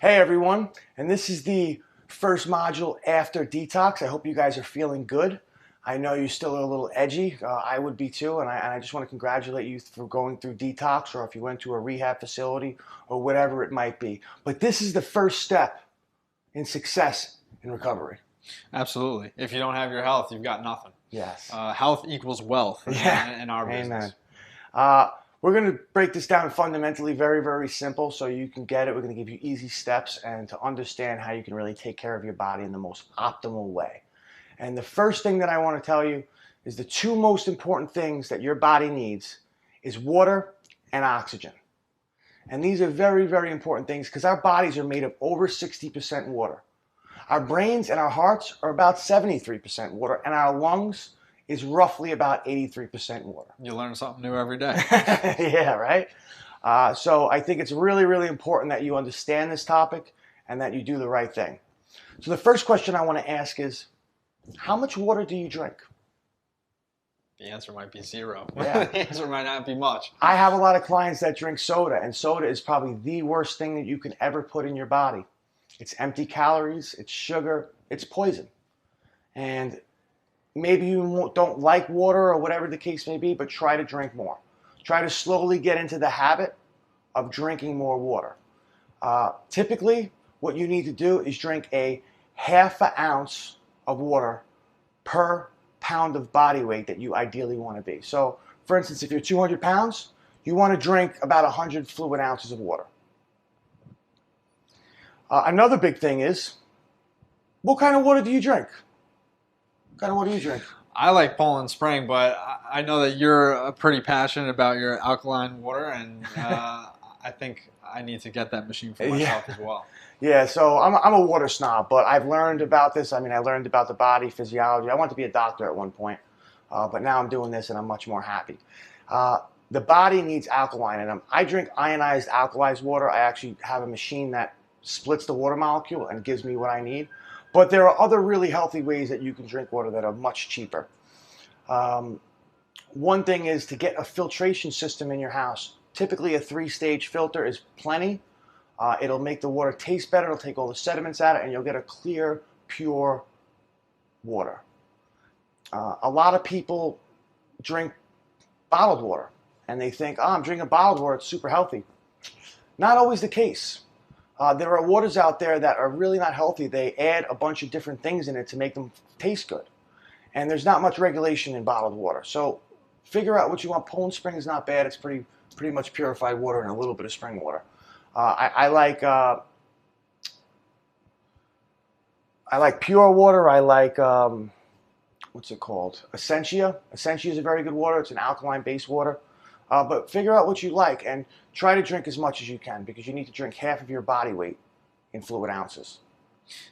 Hey everyone, and this is the first module after detox. I hope you guys are feeling good. I know you're still a little edgy. I would be too, and I just want to congratulate you for going through detox, or if you went to a rehab facility or whatever it might be. But this is the first step in success in recovery. Absolutely. If you don't have your health, you've got nothing. Yes. Health equals wealth Yeah. in our Amen. business. We're going to break this down fundamentally, very, very simple, so you can get it. We're going to give you easy steps and to understand how you can really take care of your body in the most optimal way. And the first thing that I want to tell you is the two most important things that your body needs is water and oxygen. And these are very, very important things because our bodies are made of over 60% water. Our brains and our hearts are about 73% water, and our lungs is roughly about 83% water. You learn something new every day. Yeah, right? So I think it's really, really important that you understand this topic and that you do the right thing. So the first question I want to ask is, how much water do you drink? The answer might be zero. Yeah. The answer might not be much. I have a lot of clients that drink soda, and soda is probably the worst thing that you can ever put in your body. It's empty calories, it's sugar, it's poison. And maybe you don't like water or whatever the case may be, but try to drink more. Try to slowly get into the habit of drinking more water. Typically, what you need to do is drink a half an ounce of water per pound of body weight that you ideally want to be. So, for instance, if you're 200 pounds, you want to drink about 100 fluid ounces of water. Another big thing is, what kind of water do you drink? What kind of water do you drink? I like Poland Spring, but I know that you're pretty passionate about your alkaline water, and I think I need to get that machine for myself as well. Yeah, so I'm a water snob, but I've learned about this. I mean, I learned about the body, physiology. I wanted to be a doctor at one point, but now I'm doing this and I'm much more happy. The body needs alkaline, and I drink ionized alkalized water. I actually have a machine that splits the water molecule and gives me what I need. But there are other really healthy ways that you can drink water that are much cheaper. One thing is to get a filtration system in your house. Typically a 3-stage filter is plenty. It'll make the water taste better. It'll take all the sediments out of it, and you'll get a clear, pure water. A lot of people drink bottled water, and they think, oh, I'm drinking bottled water, it's super healthy. Not always the case. There are waters out there that are really not healthy. They add a bunch of different things in it to make them taste good. And there's not much regulation in bottled water. So figure out what you want. Poland Spring is not bad. It's pretty much purified water and a little bit of spring water. I like pure water. I like, what's it called? Essentia. Essentia is a very good water. It's an alkaline-based water. But figure out what you like and try to drink as much as you can because you need to drink half of your body weight in fluid ounces.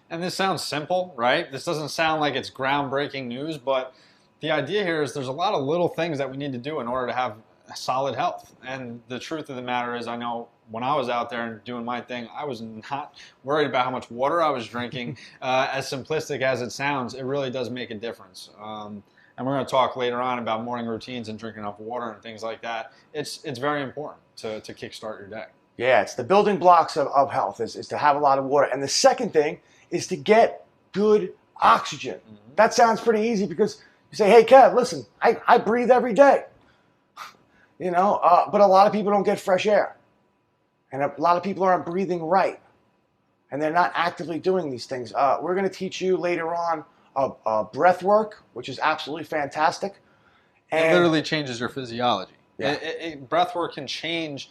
And this sounds simple, right? This doesn't sound like it's groundbreaking news, but the idea here is there's a lot of little things that we need to do in order to have solid health. And the truth of the matter is, I know when I was out there and doing my thing, I was not worried about how much water I was drinking. As simplistic as it sounds, it really does make a difference. And we're going to talk later on about morning routines and drinking enough water and things like that. It's very important to kickstart your day. Yeah, it's the building blocks of health is to have a lot of water. And the second thing is to get good oxygen. Mm-hmm. That sounds pretty easy because you say, hey, Kev, listen, I breathe every day. You know, but a lot of people don't get fresh air. And a lot of people aren't breathing right. And they're not actively doing these things. We're going to teach you later on breath work, which is absolutely fantastic. And it literally changes your physiology. Yeah. Breath work can change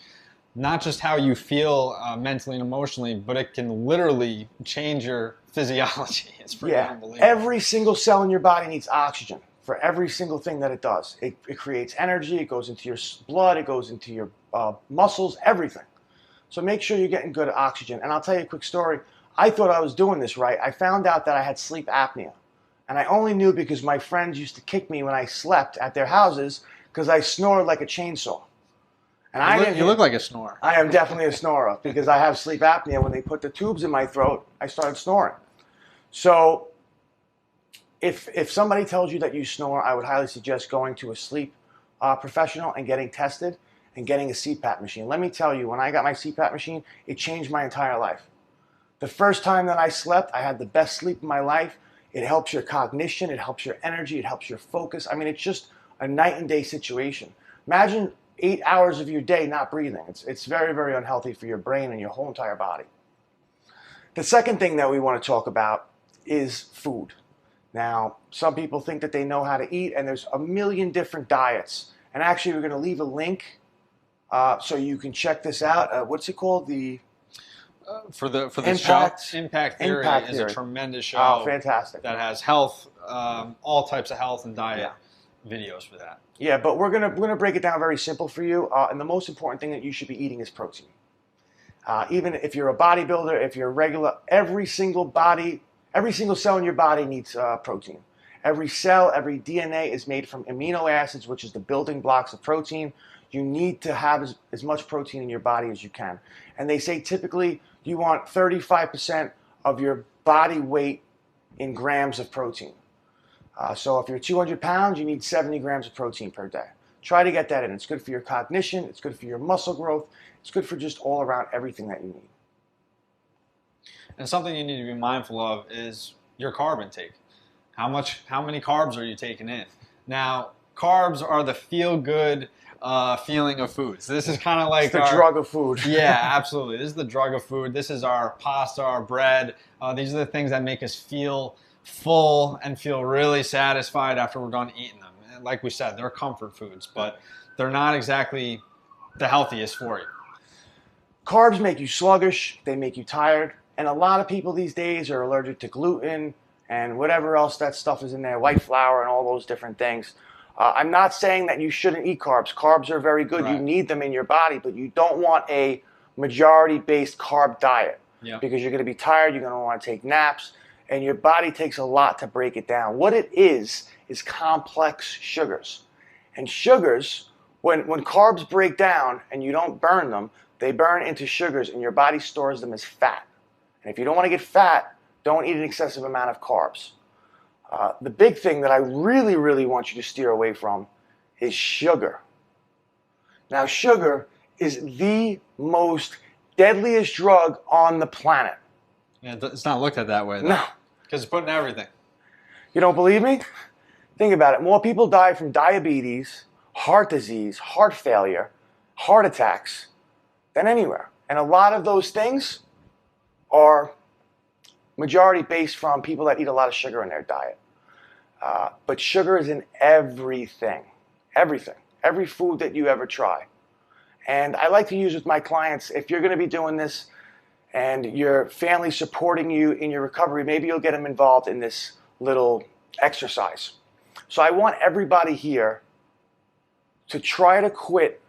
not just how you feel mentally and emotionally, but it can literally change your physiology. It's pretty unbelievable. Every single cell in your body needs oxygen for every single thing that it does. It creates energy. It goes into your blood. It goes into your muscles, everything. So make sure you're getting good oxygen. And I'll tell you a quick story. I thought I was doing this right. I found out that I had sleep apnea. And I only knew because my friends used to kick me when I slept at their houses because I snored like a chainsaw. And you look like a snorer. I am definitely a snorer because I have sleep apnea. When they put the tubes in my throat, I started snoring. So if somebody tells you that you snore, I would highly suggest going to a sleep professional and getting tested and getting a CPAP machine. Let me tell you, when I got my CPAP machine, it changed my entire life. The first time that I slept, I had the best sleep of my life. It helps your cognition, it helps your energy, it helps your focus. I mean, it's just a night and day situation. Imagine 8 hours of your day not breathing. It's very, very unhealthy for your brain and your whole entire body. The second thing that we want to talk about is food. Now, some people think that they know how to eat, and there's a million different diets. And actually, we're going to leave a link so you can check this out. What's it called? For this Impact- show, Impact Theory Impact is Theory. a tremendous show. Oh, fantastic. That has health, all types of health and diet videos for that. Yeah, but we're gonna break it down very simple for you. And the most important thing that you should be eating is protein. Even if you're a bodybuilder, if you're a regular, every single cell in your body needs protein. Every cell, every DNA is made from amino acids, which is the building blocks of protein. You need to have as much protein in your body as you can. And they say typically you want 35% of your body weight in grams of protein. So if you're 200 pounds, you need 70 grams of protein per day. Try to get that in. It's good for your cognition. It's good for your muscle growth. It's good for just all around everything that you need. And something you need to be mindful of is your carb intake. How many carbs are you taking in? Now, carbs are the feel-good feeling of foods. This is kind of like It's the drug of food. Yeah, absolutely. This is the drug of food. This is our pasta, our bread. These are the things that make us feel full and feel really satisfied after we're done eating them. And like we said, they're comfort foods, but they're not exactly the healthiest for you. Carbs make you sluggish. They make you tired. And a lot of people these days are allergic to gluten and whatever else that stuff is in there, white flour and all those different things. I'm not saying that you shouldn't eat carbs. Carbs are very good. Right. You need them in your body, but you don't want a majority-based carb diet because you're going to be tired. You're going to want to take naps, and your body takes a lot to break it down. What it is complex sugars. And sugars, when carbs break down and you don't burn them, they burn into sugars, and your body stores them as fat. And if you don't want to get fat, don't eat an excessive amount of carbs. The big thing that I really, really want you to steer away from is sugar. Now, sugar is the most deadliest drug on the planet. Yeah, it's not looked at that way, though. No. Because it's put in everything. You don't believe me? Think about it. More people die from diabetes, heart disease, heart failure, heart attacks than anywhere. And a lot of those things are majority based from people that eat a lot of sugar in their diet. But sugar is in everything, every food that you ever try. And I like to use with my clients, if you're going to be doing this and your family's supporting you in your recovery, maybe you'll get them involved in this little exercise. So I want everybody here to try to quit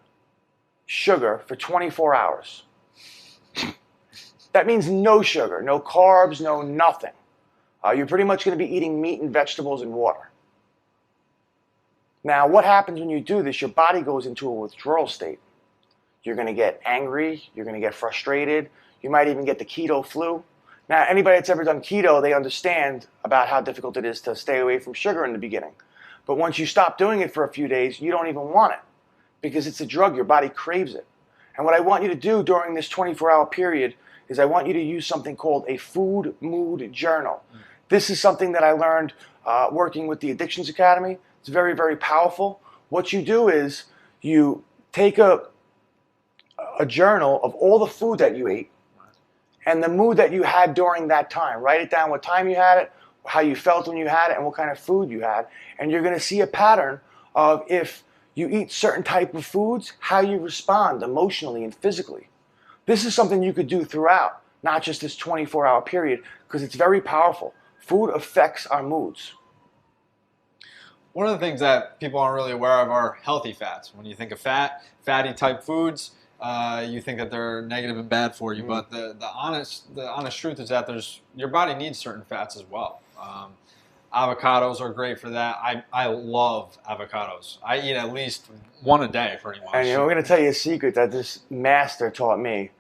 sugar for 24 hours. That means no sugar, no carbs, no nothing. You're pretty much going to be eating meat and vegetables and water. Now, what happens when you do this? Your body goes into a withdrawal state. You're going to get angry. You're going to get frustrated. You might even get the keto flu. Now, anybody that's ever done keto, they understand about how difficult it is to stay away from sugar in the beginning. But once you stop doing it for a few days, you don't even want it because it's a drug. Your body craves it. And what I want you to do during this 24-hour period is I want you to use something called a food mood journal. This is something that I learned working with the Addictions Academy. It's very, very powerful. What you do is you take a journal of all the food that you ate and the mood that you had during that time. Write it down what time you had it, how you felt when you had it, and what kind of food you had. And you're going to see a pattern of if you eat certain type of foods, how you respond emotionally and physically. This is something you could do throughout, not just this 24-hour period, because it's very powerful. Food affects our moods. One of the things that people aren't really aware of are healthy fats. When you think of fatty type foods, you think that they're negative and bad for you. But the honest truth is that your body needs certain fats as well. Avocados are great for that. I love avocados. I eat at least one a day, pretty much. And I'm going to tell you a secret that this master taught me.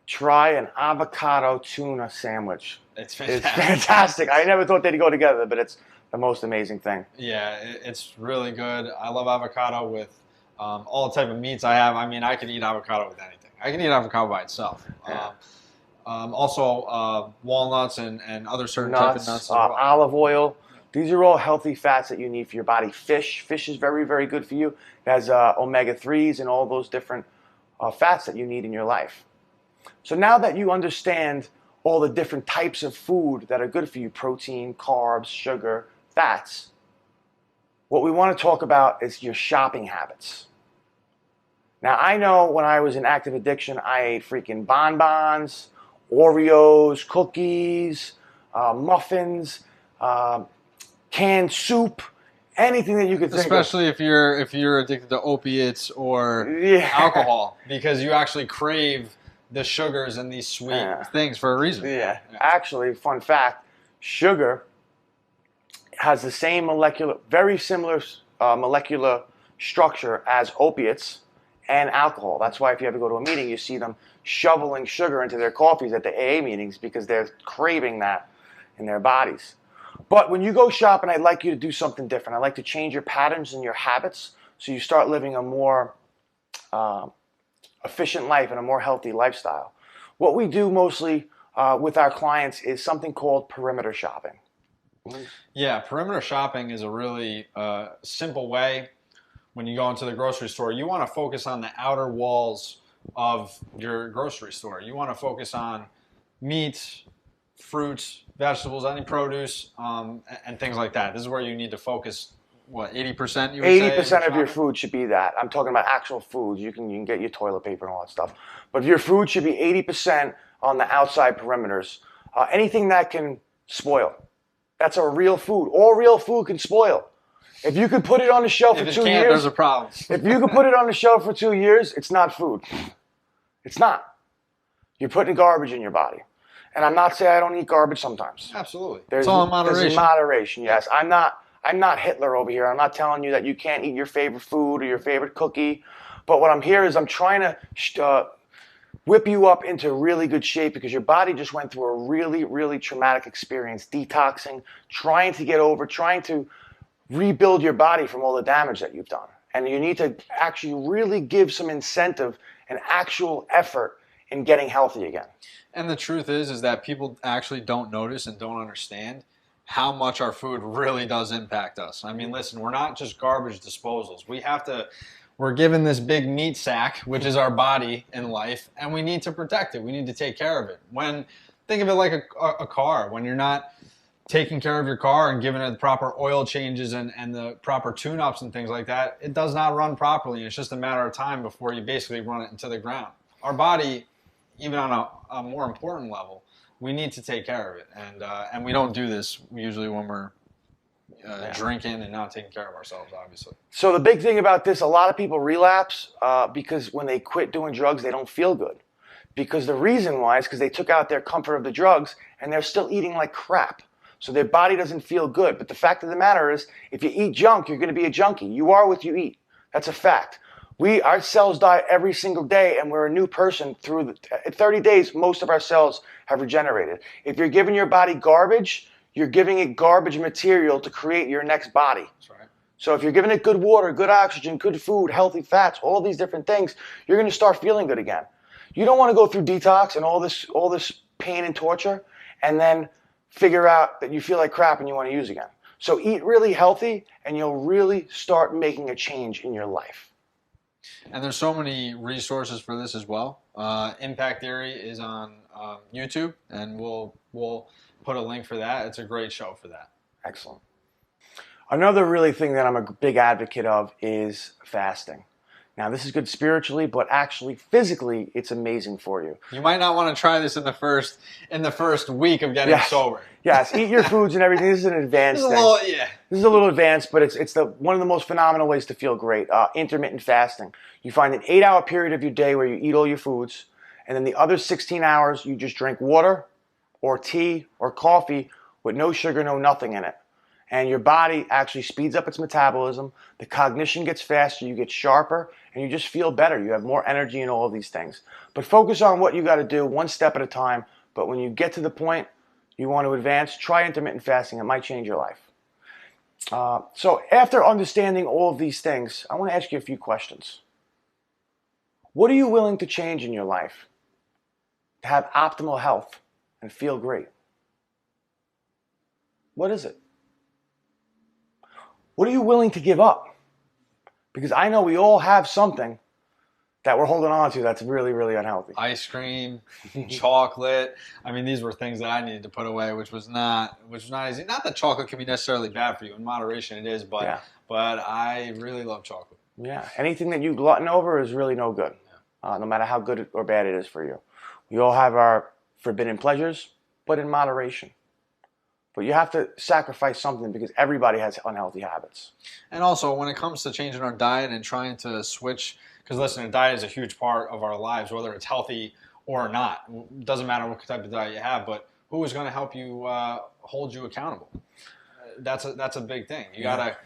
Try an avocado tuna sandwich. It's fantastic. It's fantastic. I never thought they'd go together, but it's the most amazing thing. Yeah, it's really good. I love avocado with all the type of meats I have. I mean, I could eat avocado with anything. I can eat avocado by itself. Yeah. Also, walnuts and other certain type of Nuts, nuts as well. olive oil. These are all healthy fats that you need for your body. Fish is very, very good for you. It has omega-3s and all those different fats that you need in your life. So now that you understand all the different types of food that are good for you, protein, carbs, sugar, fats, what we want to talk about is your shopping habits. Now, I know when I was in active addiction, I ate freaking bonbons, Oreos, cookies, muffins, canned soup, anything that you could think of. Especially if you're addicted to opiates or alcohol, because you actually crave the sugars and these sweet things for a reason. Yeah. Actually, fun fact, sugar has the same very similar molecular structure as opiates and alcohol. That's why if you ever go to a meeting, you see them shoveling sugar into their coffees at the AA meetings because they're craving that in their bodies. But when you go shopping, I'd like you to do something different. I'd like to change your patterns and your habits so you start living a more efficient life and a more healthy lifestyle. What we do mostly with our clients is something called perimeter shopping. Yeah, perimeter shopping is a really simple way. When you go into the grocery store, you want to focus on the outer walls of your grocery store. You want to focus on meats, fruits, vegetables, any produce, and things like that. This is where you need to focus. What, 80%? You would say 80% of your food should be that. I'm talking about actual foods. You can get your toilet paper and all that stuff. But your food should be 80% on the outside perimeters. Anything that can spoil. That's a real food. All real food can spoil. If you could put it on the shelf for 2 years, there's a problem. If you could put it on the shelf for 2 years, it's not food. It's not. You're putting garbage in your body. And I'm not saying I don't eat garbage sometimes. Absolutely. It's all in moderation. There's moderation, yes. I'm not Hitler over here. I'm not telling you that you can't eat your favorite food or your favorite cookie. But what I'm here is I'm trying to whip you up into really good shape because your body just went through a really, really traumatic experience, detoxing, trying to rebuild your body from all the damage that you've done. And you need to actually really give some incentive and actual effort in getting healthy again. And the truth is that people actually don't notice and don't understand how much our food really does impact us. I mean, listen, we're not just garbage disposals. We're given this big meat sack, which is our body in life, and we need to protect it. We need to take care of it. Think of it like a car. When you're not taking care of your car and giving it the proper oil changes and the proper tune-ups and things like that, it does not run properly. And it's just a matter of time before you basically run it into the ground. Our body, even on a more important level, we need to take care of it. And we don't do this usually when we're drinking and not taking care of ourselves, obviously. So the big thing about this, a lot of people relapse because when they quit doing drugs, they don't feel good. Because the reason why is because they took out their comfort of the drugs and they're still eating like crap. So their body doesn't feel good. But the fact of the matter is, if you eat junk, you're going to be a junkie. You are what you eat. That's a fact. Our cells die every single day, and we're a new person through 30 days. Most of our cells have regenerated. If you're giving your body garbage, you're giving it garbage material to create your next body. That's right. So if you're giving it good water, good oxygen, good food, healthy fats, all these different things, you're going to start feeling good again. You don't want to go through detox and all this pain and torture, and then figure out that you feel like crap and you want to use again. So eat really healthy, and you'll really start making a change in your life. And there's so many resources for this as well. Impact Theory is on YouTube, and we'll put a link for that. It's a great show for that. Excellent. Another really thing that I'm a big advocate of is fasting. Now, this is good spiritually, but actually physically, it's amazing for you. You might not want to try this in the first week of getting sober. Yes, eat your foods and everything. This is an advanced thing. This is a little advanced, but it's one of the most phenomenal ways to feel great. Intermittent fasting. You find an 8-hour period of your day where you eat all your foods, and then the other 16 hours you just drink water or tea or coffee with no sugar, no nothing in it. And your body actually speeds up its metabolism. The cognition gets faster, you get sharper, and you just feel better. You have more energy and all of these things. But focus on what you got to do one step at a time. But when you get to the point you want to advance, try intermittent fasting. It might change your life. So after understanding all of these things, I want to ask you a few questions. What are you willing to change in your life? to have optimal health and feel great? What is it? What are you willing to give up? Because I know we all have something that we're holding on to that's really, really unhealthy. Ice cream, chocolate. I mean, these were things that I needed to put away, which was not easy. Not that chocolate can be necessarily bad for you. In moderation, it is, but I really love chocolate. Yeah, anything that you glutton over is really no good, no matter how good or bad it is for you. We all have our forbidden pleasures, but in moderation. But you have to sacrifice something because everybody has unhealthy habits. And also, when it comes to changing our diet and trying to switch, because listen, a diet is a huge part of our lives, whether it's healthy or not. It doesn't matter what type of diet you have, but who is going to help you hold you accountable? That's a big thing. You got to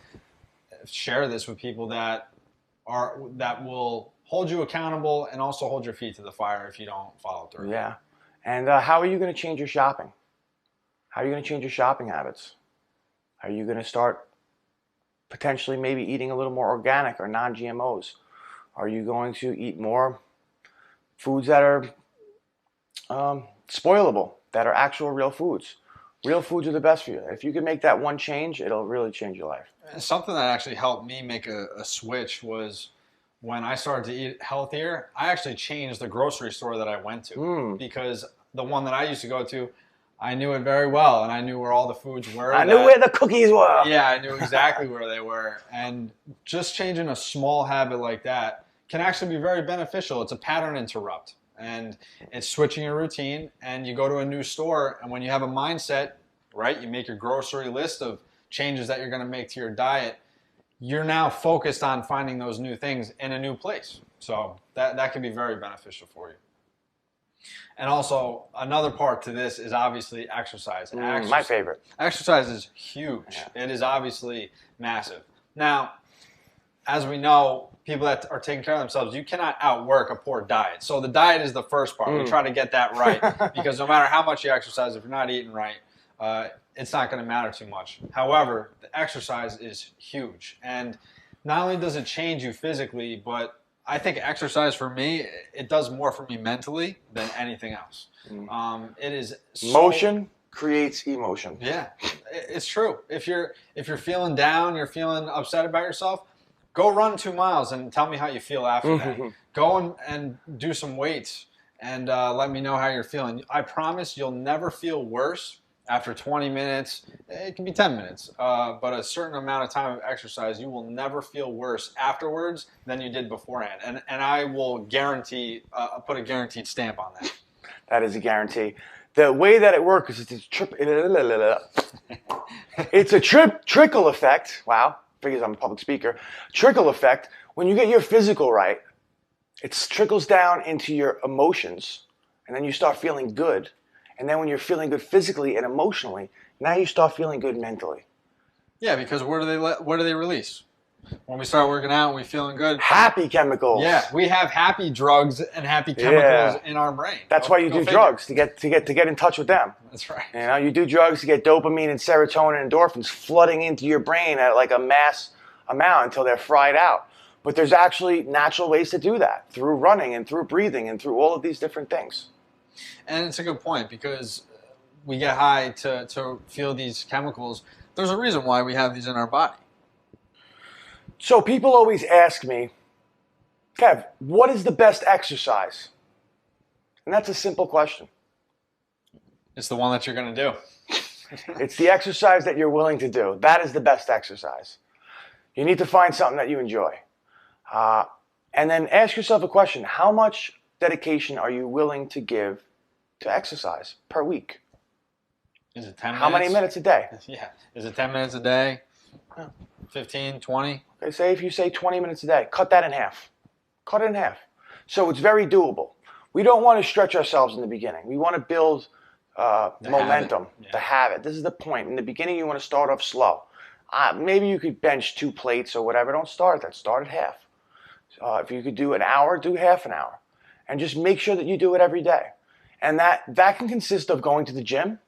share this with people that will hold you accountable and also hold your feet to the fire if you don't follow through. Yeah. And how are you going to change your shopping? How are you going to change your shopping habits? Are you going to start potentially maybe eating a little more organic or non-GMOs? Are you going to eat more foods that are spoilable, that are actual real foods? Real foods are the best for you. If you can make that one change, it'll really change your life. Something that actually helped me make a switch was when I started to eat healthier, I actually changed the grocery store that I went to because the one that I used to go to, I knew it very well, and I knew where all the foods were. I knew where the cookies were. Yeah, I knew exactly where they were. And just changing a small habit like that can actually be very beneficial. It's a pattern interrupt, and it's switching your routine, and you go to a new store, and when you have a mindset, right, you make your grocery list of changes that you're going to make to your diet, you're now focused on finding those new things in a new place. So that can be very beneficial for you. And also, another part to this is obviously exercise. My favorite. Exercise is huge. Yeah. It is obviously massive. Now, as we know, people that are taking care of themselves, you cannot outwork a poor diet. So the diet is the first part. We try to get that right because no matter how much you exercise, if you're not eating right, it's not going to matter too much. However, the exercise is huge. And not only does it change you physically, but I think exercise for me, it does more for me mentally than anything else. It is motion creates emotion. Yeah, it's true. If you're feeling down, you're feeling upset about yourself, go run 2 miles and tell me how you feel after that. Go and do some weights and let me know how you're feeling. I promise you'll never feel worse after 20 minutes. It can be 10 minutes, but a certain amount of time of exercise, you will never feel worse afterwards than you did beforehand. And I will guarantee, put a guaranteed stamp on that. That is a guarantee. The way that it works is it's a trickle effect. Wow, figures I'm a public speaker. Trickle effect. When you get your physical right, it trickles down into your emotions, and then you start feeling good. And then when you're feeling good physically and emotionally, now you start feeling good mentally. Yeah, because where do they release? When we start working out and we're feeling good. Happy chemicals. Yeah, we have happy drugs and happy chemicals in our brain. That's why you do drugs, to get in touch with them. That's right. You know, you do drugs to get dopamine and serotonin and endorphins flooding into your brain at like a mass amount until they're fried out. But there's actually natural ways to do that through running and through breathing and through all of these different things. And it's a good point because we get high to feel these chemicals. There's a reason why we have these in our body. So people always ask me, Kev, what is the best exercise? And that's a simple question. It's the one that you're going to do. It's the exercise that you're willing to do. That is the best exercise. You need to find something that you enjoy. And then ask yourself a question. How much dedication are you willing to give to exercise per week? Is it 10 minutes? How many minutes a day? Yeah. Is it 10 minutes a day? 15, 20? Okay, say if you say 20 minutes a day, cut that in half. Cut it in half. So it's very doable. We don't want to stretch ourselves in the beginning. We want to build momentum, the habit. This is the point. In the beginning, you want to start off slow. Maybe you could bench 2 plates or whatever. Don't start at that. Start at half. If you could do an hour, do half an hour. And just make sure that you do it every day. And that can consist of going to the gym,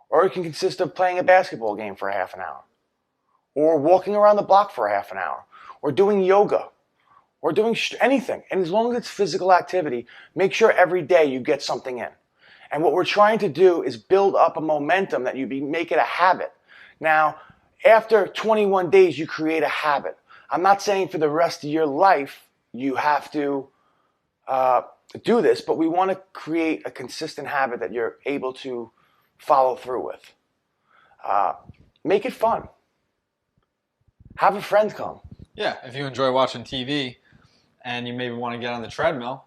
or it can consist of playing a basketball game for a half an hour, or walking around the block for a half an hour, or doing yoga, or doing anything. And as long as it's physical activity, make sure every day you get something in. And what we're trying to do is build up a momentum that make it a habit. Now, after 21 days, you create a habit. I'm not saying for the rest of your life you have to do this, but we want to create a consistent habit that you're able to follow through with. Make it fun. Have a friend come. Yeah, if you enjoy watching TV and you maybe want to get on the treadmill,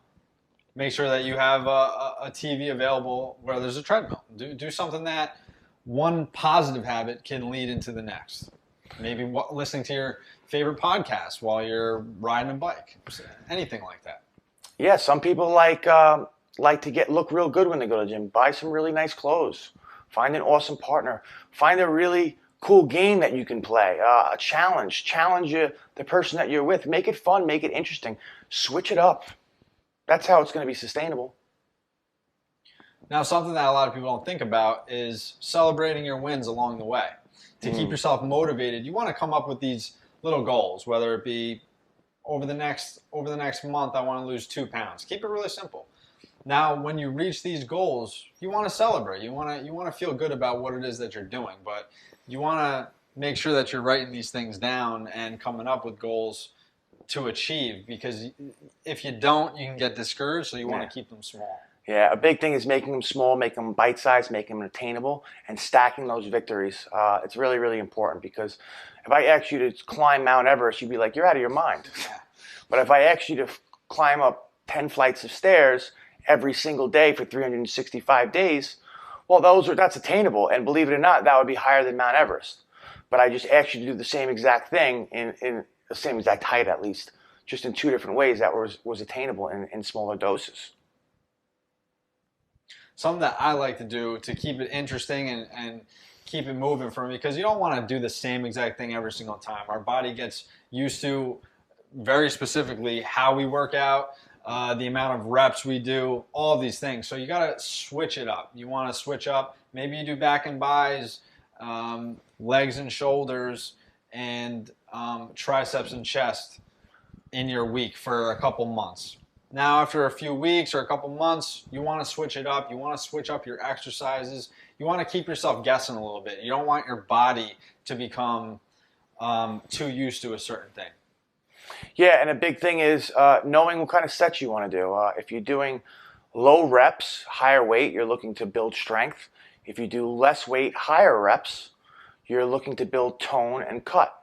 make sure that you have a TV available where there's a treadmill. Do something that one positive habit can lead into the next. Maybe listening to your favorite podcast while you're riding a bike. Anything like that. Yeah, some people like to look real good when they go to the gym. Buy some really nice clothes. Find an awesome partner. Find a really cool game that you can play. A challenge. Challenge the person that you're with. Make it fun. Make it interesting. Switch it up. That's how it's going to be sustainable. Now, something that a lot of people don't think about is celebrating your wins along the way. To keep yourself motivated, you want to come up with these little goals, whether it be over the next month, I want to lose 2 pounds. Keep it really simple. Now, when you reach these goals, you want to celebrate. You want to feel good about what it is that you're doing, but you want to make sure that you're writing these things down and coming up with goals to achieve, because if you don't, you can get discouraged, so you want to keep them small. Yeah, a big thing is making them small, making them bite-sized, making them attainable, and stacking those victories. It's really, really important, because if I ask you to climb Mount Everest, you'd be like, you're out of your mind. Yeah. But if I ask you to climb up 10 flights of stairs every single day for 365 days, well, that's attainable. And believe it or not, that would be higher than Mount Everest. But I just asked you to do the same exact thing in the same exact height, at least, just in 2 different ways that was attainable in smaller doses. Something that I like to do to keep it interesting and keep it moving for me, because you don't want to do the same exact thing every single time. Our body gets used to very specifically how we work out, the amount of reps we do, all of these things. So you got to switch it up. You want to switch up. Maybe you do back and buys, legs and shoulders, and triceps and chest in your week for a couple months. Now, after a few weeks or a couple months, you want to switch it up. You want to switch up your exercises. You want to keep yourself guessing a little bit. You don't want your body to become too used to a certain thing. Yeah, and a big thing is knowing what kind of sets you want to do. If you're doing low reps, higher weight, you're looking to build strength. If you do less weight, higher reps, you're looking to build tone and cut.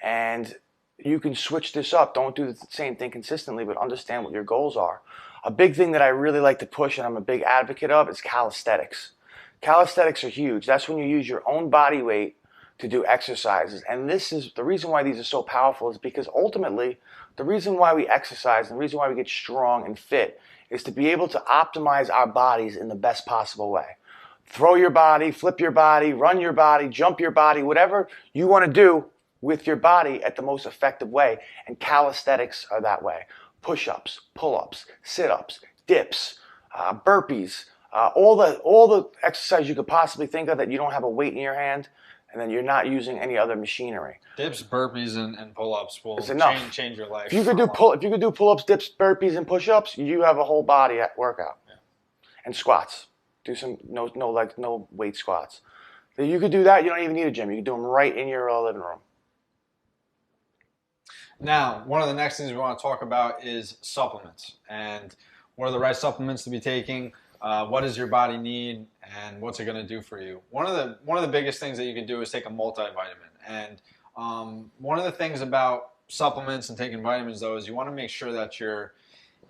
And you can switch this up. Don't do the same thing consistently, but understand what your goals are. A big thing that I really like to push, and I'm a big advocate of, is calisthenics. Calisthenics are huge. That's when you use your own body weight to do exercises. And this is the reason why these are so powerful, is because ultimately the reason why we exercise and the reason why we get strong and fit is to be able to optimize our bodies in the best possible way. Throw your body, flip your body, run your body, jump your body, whatever you want to do with your body at the most effective way. And calisthenics are that way. Push-ups, pull-ups, sit-ups, dips, burpees, all the exercise you could possibly think of that you don't have a weight in your hand, and then you're not using any other machinery. Dips, burpees, and pull-ups will change your life. If you could do pull-ups, dips, burpees, and push-ups, you have a whole body workout. Yeah. And squats. Do some no weight squats. If you could do that, you don't even need a gym. You can do them right in your living room. Now, one of the next things we want to talk about is supplements, and what are the right supplements to be taking, what does your body need, and what's it going to do for you. One of the biggest things that you can do is take a multivitamin, and one of the things about supplements and taking vitamins, though, is you want to make sure that you're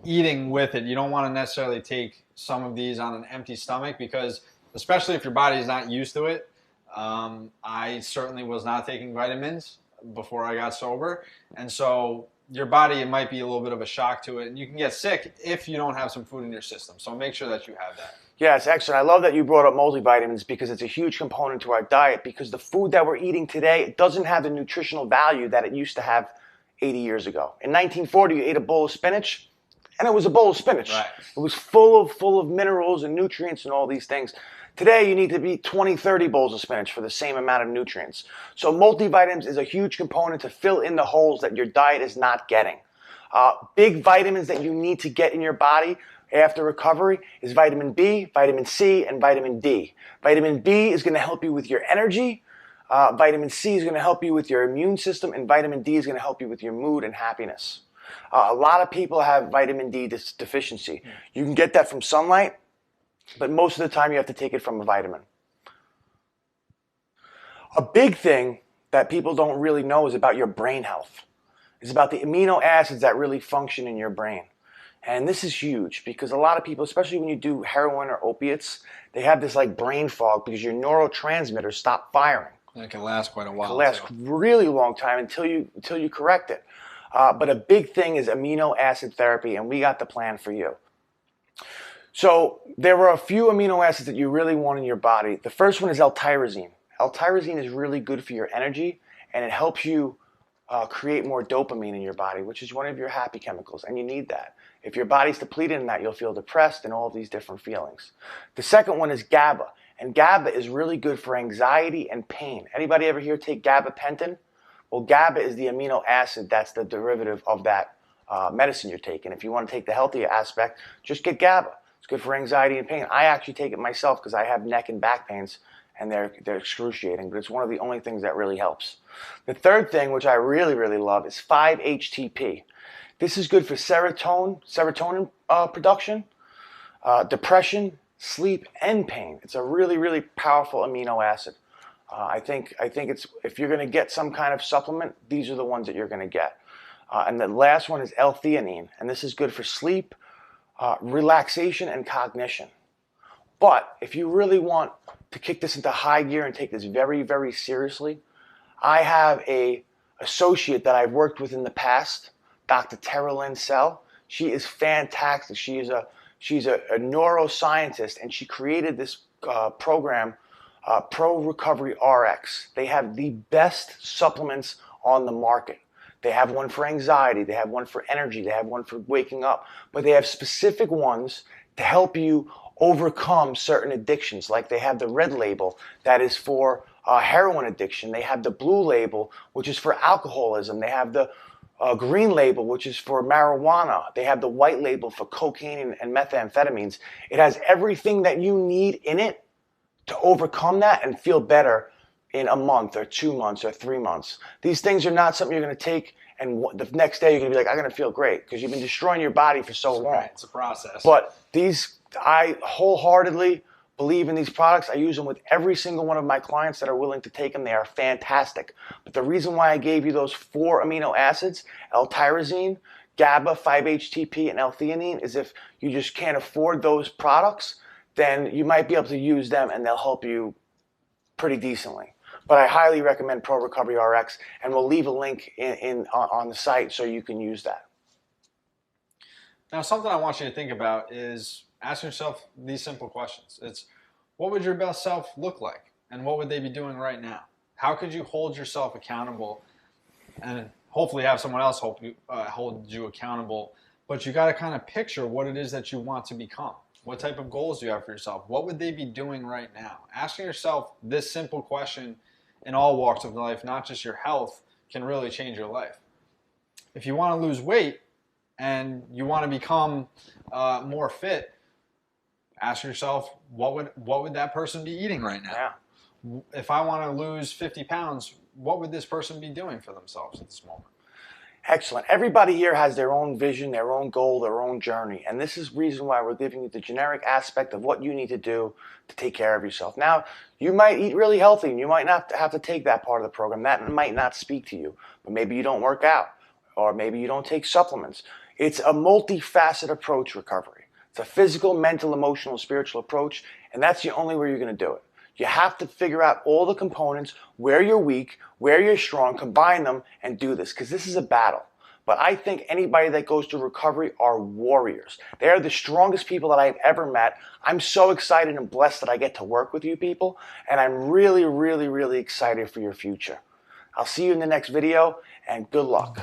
eating with it. You don't want to necessarily take some of these on an empty stomach, because especially if your body is not used to it. I certainly was not taking vitamins before I got sober, and so your body, it might be a little bit of a shock to it, and you can get sick if you don't have some food in your system. So make sure that you have that. Yeah, it's excellent. I love that you brought up multivitamins, because it's a huge component to our diet, because the food that we're eating today, it doesn't have the nutritional value that it used to have 80 years ago. In 1940, you ate a bowl of spinach, and it was a bowl of spinach. Right. It was full of minerals and nutrients and all these things. Today, you need to eat 20, 30 bowls of spinach for the same amount of nutrients. So multivitamins is a huge component to fill in the holes that your diet is not getting. Big vitamins that you need to get in your body after recovery is vitamin B, vitamin C, and vitamin D. Vitamin B is going to help you with your energy. Vitamin C is going to help you with your immune system, and vitamin D is going to help you with your mood and happiness. A lot of people have vitamin D deficiency. You can get that from sunlight, but most of the time you have to take it from a vitamin. A big thing that people don't really know is about your brain health. It's about the amino acids that really function in your brain. And this is huge because a lot of people, especially when you do heroin or opiates, they have this like brain fog because your neurotransmitters stop firing. And it can last quite a while. It can last really long time until you correct it. But a big thing is amino acid therapy, and we got the plan for you. So there were a few amino acids that you really want in your body. The first one is L-tyrosine. L-tyrosine is really good for your energy, and it helps you create more dopamine in your body, which is one of your happy chemicals, and you need that. If your body's depleted in that, you'll feel depressed and all of these different feelings. The second one is GABA, and GABA is really good for anxiety and pain. Anybody ever here take gabapentin? Well, GABA is the amino acid that's the derivative of that medicine you're taking. If you want to take the healthier aspect, just get GABA. It's good for anxiety and pain. I actually take it myself because I have neck and back pains, and they're excruciating, but it's one of the only things that really helps. The third thing, which I really, really love, is 5-HTP. This is good for serotonin production, depression, sleep, and pain. It's a really, really powerful amino acid. I think it's, if you're going to get some kind of supplement, these are the ones that you're going to get. And the last one is L-theanine, and this is good for sleep, relaxation, and cognition. But if you really want to kick this into high gear and take this very, very seriously, I have an associate that I've worked with in the past, Dr. Tara Lynn Sell. She is fantastic. She's a neuroscientist, and she created this program, Pro Recovery RX. They have the best supplements on the market. They have one for anxiety, they have one for energy, they have one for waking up, but they have specific ones to help you overcome certain addictions. Like they have the red label that is for heroin addiction. They have the blue label, which is for alcoholism. They have the green label, which is for marijuana. They have the white label for cocaine and methamphetamines. It has everything that you need in it to overcome that and feel better in a month or 2 months or 3 months. These things are not something you're going to take and the next day you're going to be like, I'm going to feel great, because you've been destroying your body for so long. Right, it's a process. But these, I wholeheartedly believe in these products. I use them with every single one of my clients that are willing to take them. They are fantastic. But the reason why I gave you those 4 amino acids, L-tyrosine, GABA, 5-HTP, and L-theanine, is if you just can't afford those products, then you might be able to use them and they'll help you pretty decently. But I highly recommend Pro Recovery RX, and we'll leave a link on the site so you can use that. Now, something I want you to think about is ask yourself these simple questions. It's, what would your best self look like? And what would they be doing right now? How could you hold yourself accountable and hopefully have someone else hold you accountable? But you got to kind of picture what it is that you want to become. What type of goals do you have for yourself? What would they be doing right now? Asking yourself this simple question in all walks of life, not just your health, can really change your life. If you want to lose weight and you want to become more fit, ask yourself, what would that person be eating right now? Yeah. If I want to lose 50 pounds, what would this person be doing for themselves at this moment? Excellent. Everybody here has their own vision, their own goal, their own journey. And this is the reason why we're giving you the generic aspect of what you need to do to take care of yourself. Now, you might eat really healthy and you might not have to take that part of the program. That might not speak to you, but maybe you don't work out, or maybe you don't take supplements. It's a multifaceted approach, recovery. It's a physical, mental, emotional, spiritual approach, and that's the only way you're going to do it. You have to figure out all the components, where you're weak, where you're strong, combine them, and do this, because this is a battle. But I think anybody that goes through recovery are warriors. They are the strongest people that I've ever met. I'm so excited and blessed that I get to work with you people, and I'm really, really, really excited for your future. I'll see you in the next video, and good luck.